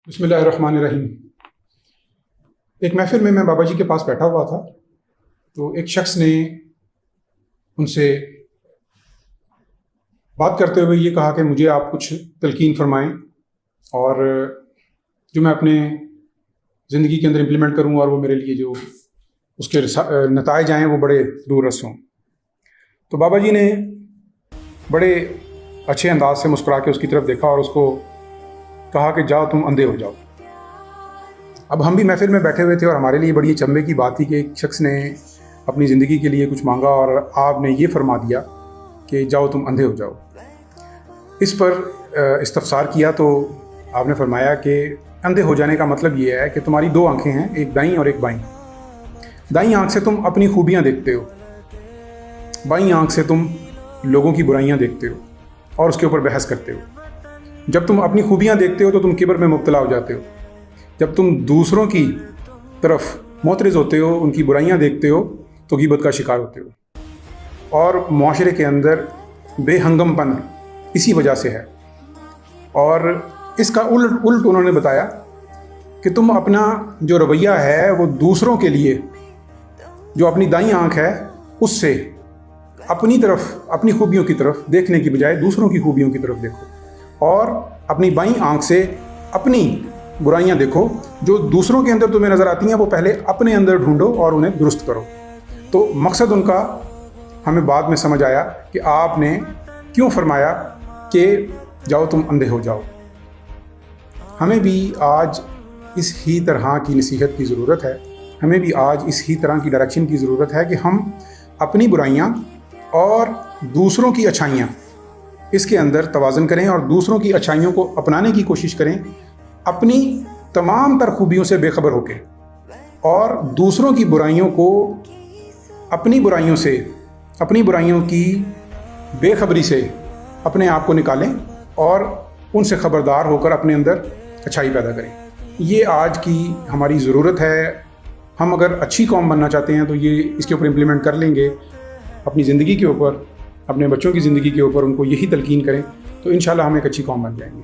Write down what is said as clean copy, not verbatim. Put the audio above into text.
بسم اللہ الرحمن الرحیم۔ ایک محفل میں بابا جی کے پاس بیٹھا ہوا تھا، تو ایک شخص نے ان سے بات کرتے ہوئے یہ کہا کہ مجھے آپ کچھ تلقین فرمائیں اور جو میں اپنے زندگی کے اندر امپلیمنٹ کروں اور وہ میرے لیے جو اس کے نتائج آئیں وہ بڑے دور رس ہوں۔ تو بابا جی نے بڑے اچھے انداز سے مسکرا کے اس کی طرف دیکھا اور اس کو کہا کہ جاؤ تم اندھے ہو جاؤ۔ اب ہم بھی محفل میں بیٹھے ہوئے تھے اور ہمارے لیے بڑی چنبے کی بات تھی کہ ایک شخص نے اپنی زندگی کے لیے کچھ مانگا اور آپ نے یہ فرما دیا کہ جاؤ تم اندھے ہو جاؤ۔ اس پر استفسار کیا تو آپ نے فرمایا کہ اندھے ہو جانے کا مطلب یہ ہے کہ تمہاری دو آنکھیں ہیں، ایک دائیں اور ایک بائیں۔ دائیں آنکھ سے تم اپنی خوبیاں دیکھتے ہو، بائیں آنکھ سے تم لوگوں کی برائیاں دیکھتے ہو اور اس کے اوپر بحث کرتے ہو۔ جب تم اپنی خوبیاں دیکھتے ہو تو تم کبر میں مبتلا ہو جاتے ہو، جب تم دوسروں کی طرف معترض ہوتے ہو، ان کی برائیاں دیکھتے ہو تو غیبت کا شکار ہوتے ہو، اور معاشرے کے اندر بے ہنگم پن اسی وجہ سے ہے۔ اور اس کا الٹ انہوں نے بتایا کہ تم اپنا جو رویہ ہے وہ دوسروں کے لیے، جو اپنی دائیں آنکھ ہے اس سے اپنی طرف، اپنی خوبیوں کی طرف دیکھنے کی بجائے دوسروں کی خوبیوں کی طرف دیکھو، اور اپنی بائیں آنکھ سے اپنی برائیاں دیکھو۔ جو دوسروں کے اندر تمہیں نظر آتی ہیں وہ پہلے اپنے اندر ڈھونڈو اور انہیں درست کرو۔ تو مقصد ان کا ہمیں بعد میں سمجھ آیا کہ آپ نے کیوں فرمایا کہ جاؤ تم اندھے ہو جاؤ۔ ہمیں بھی آج اس ہی طرح کی نصیحت کی ضرورت ہے، ہمیں بھی آج اس ہی طرح کی ڈائریکشن کی ضرورت ہے کہ ہم اپنی برائیاں اور دوسروں کی اچھائیاں، اس کے اندر توازن کریں اور دوسروں کی اچھائیوں کو اپنانے کی کوشش کریں، اپنی تمام تر خوبیوں سے بے خبر ہو کے، اور دوسروں کی برائیوں کو اپنی برائیوں سے، اپنی برائیوں کی بے خبری سے اپنے آپ کو نکالیں اور ان سے خبردار ہو کر اپنے اندر اچھائی پیدا کریں۔ یہ آج کی ہماری ضرورت ہے۔ ہم اگر اچھی قوم بننا چاہتے ہیں تو یہ اس کے اوپر امپلیمنٹ کر لیں گے، اپنی زندگی کے اوپر، اپنے بچوں کی زندگی کے اوپر ان کو یہی تلقین کریں تو انشاءاللہ ہم ایک اچھی قوم بن جائیں گے۔